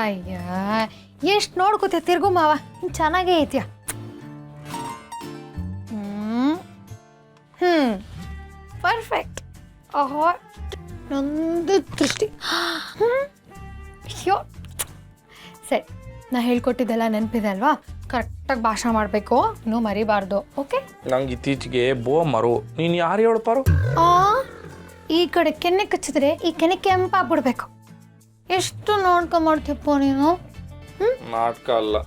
ಅಯ್ಯ ಎಷ್ಟು ನೋಡ್ಕೋತೀಯ ತಿರ್ಗು ಮಾವ ಚೆನ್ನಾಗೇ ಐತಿಯ ಪರ್ಫೆಕ್ಟ್ ಓಹೋ ನಂದು ದೃಷ್ಟಿ ಅಯ್ಯೋ ಸರಿ ನಾ ಹೇಳ್ಕೊಟ್ಟಿದ್ದೆಲ್ಲ ನೆನಪಿದೆ ಅಲ್ವಾ ಕರೆಕ್ಟಾಗಿ ಭಾಷಣ ಮಾಡಬೇಕು ಇನ್ನೂ ಮರಿಬಾರ್ದು ಓಕೆ ನಂಗೆ ಇತ್ತೀಚೆಗೆ ಬೋ ಮರು ನೀನು ಯಾರು ಹೇಳ್ಪಾರು ಈ ಕಡೆ ಕೆನ್ನೆ ಕಚ್ಚಿದ್ರೆ ಈ ಕೆನ್ನೆ ಕೆಂಪಾಗ್ಬಿಡ್ಬೇಕು ಎಷ್ಟು ನೋಡ್ಕೊಂಡ್ಮಾಡ್ತೀಯಪ್ಪ ನೀನು ನಾಟಕ ಅಲ್ಲ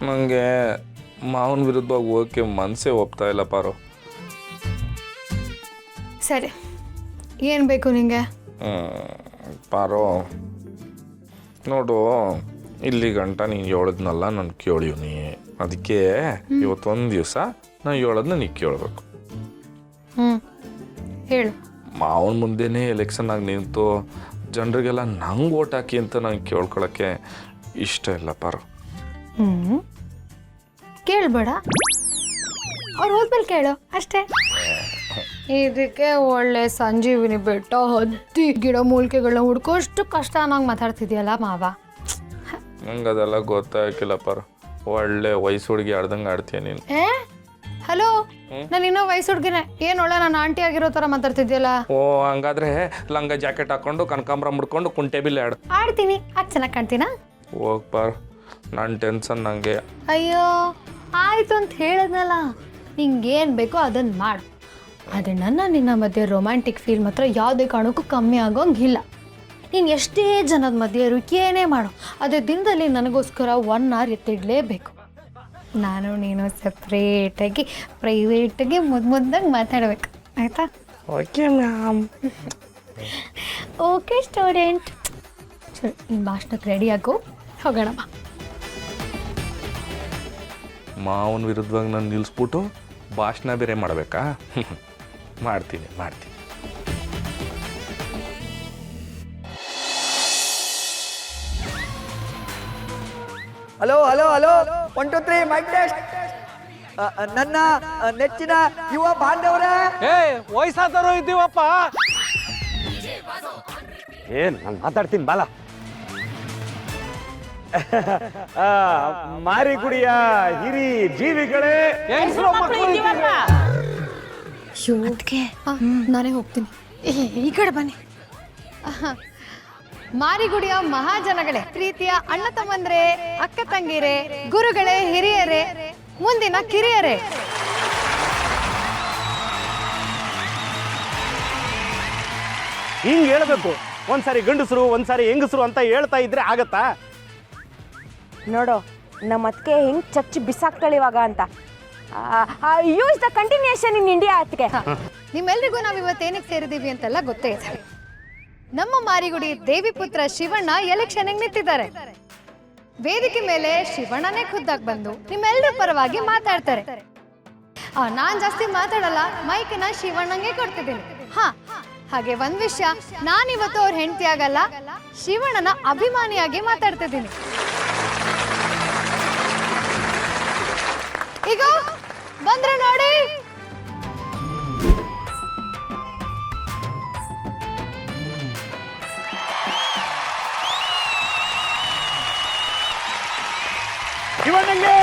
ನನಗೆ ಮಾವನ ವಿರುದ್ಧವಾಗಿ ಹೋಗೋಕ್ಕೆ ಮನಸ್ಸೇ ಒಪ್ತಾ ಇಲ್ಲ ಪಾರು ಸರಿ ಏನು ಬೇಕು ನಿಂಗೆ ಪಾರು ನೋಡು ಇಲ್ಲಿ ಗಂಟ ನೀನು ಹೇಳಿದ್ನಲ್ಲ ನಾನು ಕೇಳಿವ್ನಿ ಅದಕ್ಕೆ ಇವತ್ತೊಂದು ದಿವಸ ನಾನು ಹೇಳೋದನ್ನ ನೀ ಕೇಳಬೇಕು ಹೇಳು ಮಾವನ ಮುಂದೆನೇ ಎಲೆಕ್ಷನ್ನಾಗಿ ನಿಂತು ಜನರಿಗೆಲ್ಲ ನಂಗೆ ಓಟ್ ಹಾಕಿ ಅಂತ ನಂಗೆ ಕೇಳ್ಕೊಳಕ್ಕೆ ಇಷ್ಟ ಇಲ್ಲ ಪಾರು ಕೇಳಬೇಡ ಅವ್ರು ಹೋದ್ಮೇಲೆ ಕೇಳು ಅಷ್ಟೇ ಇದಕ್ಕೆ ಒಳ್ಳೆ ಸಂಜೀವಿನಿ ಬೆಟ್ಟ ಹತ್ತಿ ಗಿಡ ಮೂಲಿಕೆಗಳನ್ನ ಹುಡ್ಕೋಷ್ಟು ಕಷ್ಟ ಅನ್ನೋಂಗೆ ಮಾತಾಡ್ತಿದ್ಯಲ್ಲ ಮಾವ ನಂಗೆ ಅದೆಲ್ಲ ಗೊತ್ತಾಗಿಲ್ಲ ಪಾರು ಒಳ್ಳೆ ವಯಸ್ಸು ಹುಡುಗಿ ಆಡ್ದಂಗೆ ಆಡ್ತೀಯ ನೀನು ಹಲೋ ನಾನು ಇನ್ನೂ ವಯಸ್ಸು ಹುಡುಗಿನೇ ಏನು ಒಳ್ಳೆ ನಾನು ಆಂಟಿ ಆಗಿರೋ ಥರ ಮಾತಾಡ್ತಿದ್ಯಲ್ಲ ಓ ಹಂಗಾದ್ರೆ ಲಂಗ ಜಾಕೆಟ್ ಹಾಕೊಂಡು ಕನಕಾಂಬ್ರ ಮುಡ್ಕೊಂಡು ಕುಂಟೆ ಬಿಲ್ಲೆ ಆಡ್ತೀನಿ ಅದು ಚೆನ್ನಾಗಿ ಕಾಣ್ತೀನಾ ಹೋಗ್ ಪಾರು ನನ್ನ ಟೆನ್ಷನ್ ನನಗೆ ಅಯ್ಯೋ ಆಯಿತು ಅಂತ ಹೇಳಿದ್ನಲ್ಲ ನಿಂಗೇನು ಬೇಕೋ ಅದನ್ನು ಮಾಡು ಆದರೆ ನಿನ್ನ ಮಧ್ಯೆ ರೊಮ್ಯಾಂಟಿಕ್ ಫೀಲ್ ಮಾತ್ರ ಯಾವುದೇ ಕಾರಣಕ್ಕೂ ಕಮ್ಮಿ ಆಗೋಂಗಿಲ್ಲ ನೀನು ಎಷ್ಟೇ ಜನದ ಮಧ್ಯೆ ಏನೇ ಮಾಡು ಅದೇ ದಿನದಲ್ಲಿ ನನಗೋಸ್ಕರ 1 hour ಎತ್ತಿಡಲೇಬೇಕು ನಾನು ನೀನು ಸಪ್ರೇಟಾಗಿ ಪ್ರೈವೇಟಾಗಿ ಮುದ್ದಾಗಿ ಮಾತಾಡಬೇಕು ಆಯಿತಾ ಓಕೆ ಮ್ಯಾಮ್ ಓಕೆ ಸ್ಟೂಡೆಂಟ್ ಸರಿ ನಿನ್ನ ಭಾಷಣಕ್ಕೆ ರೆಡಿ ಆಗು ಹೋಗೋಣ ಬಾ ಮಾವನ ವಿರುದ್ಧವಾಗಿ ನಾನು ನಿಲ್ಲಿಸ್ಬಿಟ್ಟು ಭಾಷಣ ಬೇರೆ ಮಾಡಬೇಕಾ ಮಾಡ್ತೀನಿ hello hello hello 1 2 3 mike test ನನ್ನ ನೆಚ್ಚಿನ ಯುವ ಬಾಂಧವರೇ ವಯಸ್ಸಾದವರು ಇದ್ದೀವಪ್ಪ ನಾನು ಮಾತಾಡ್ತೀನಿ ಬಾಲ ಮಾರಿಗುಡಿಯ ಹಿರಿ ಜೀವಿಗಳೇ ನಾನೇ ಹೋಗ್ತೀನಿ ಈ ಕಡೆ ಬನ್ನಿ ಮಾರಿಗುಡಿಯ ಮಹಾಜನಗಳೇ ಪ್ರೀತಿಯ ಅಣ್ಣ ತಮ್ಮಂದ್ರೆ ಅಕ್ಕ ತಂಗಿರೇ ಗುರುಗಳೇ ಹಿರಿಯರೇ ಮುಂದಿನ ಕಿರಿಯರೇ ಹಿಂಗ್ ಹೇಳ್ಬೇಕು ಒಂದ್ಸಾರಿ ಗಂಡಸರು ಒಂದ್ಸಾರಿ ಹೆಂಗಸರು ಅಂತ ಹೇಳ್ತಾ ಇದ್ರೆ ಆಗತ್ತಾ ನೋಡು ನಮ್ಮ ಅದಕ್ಕೆ ಹೆಂಗ್ ಚಚ್ಚಿ ಬಿಸಾಕ್ತಾಳೆ ಇವಾಗ ಅಂತ use the continuation in India ಅದಕ್ಕೆ ನಿಮ್ಮೆಲ್ರಿಗೂ ನಾವು ಇವತ್ತೇನಕ್ಕೆ ಸೇರಿದೀವಿ ಅಂತೆಲ್ಲ ಗೊತ್ತೇ ಇದೆ ನಮ್ಮ ಮಾರಿಗುಡಿ ದೇವಿ ಪುತ್ರ ಶಿವಣ್ಣ ಎಲೆಕ್ಷನ್ಗೆ ನಿಂತಿದ್ದಾರೆ ವೇದಿಕೆ ಮೇಲೆ ಶಿವಣ್ಣನೇ ಖುದ್ದಾಗಿ ಬಂದು ನಿಮ್ಮೆಲ್ಲರ ಪರವಾಗಿ ಮಾತಾಡ್ತಾರೆ ನಾನ್ ಜಾಸ್ತಿ ಮಾತಾಡಲ್ಲ ಮೈಕ್ನ ಶಿವಣ್ಣಂಗೆ ಕೊಡ್ತಿದ್ದೀನಿ ಹಾಗೆ ಒಂದ್ ವಿಷಯ ನಾನಿವತ್ತು ಅವ್ರ ಹೆಂಡತಿ ಆಗಲ್ಲ ಶಿವಣ್ಣನ ಅಭಿಮಾನಿಯಾಗಿ ಮಾತಾಡ್ತಿದ್ದೀನಿ ಈಗ ಬಂದ್ರೆ ನೋಡಿ ಶಿವಣ್ಣಂಗೆ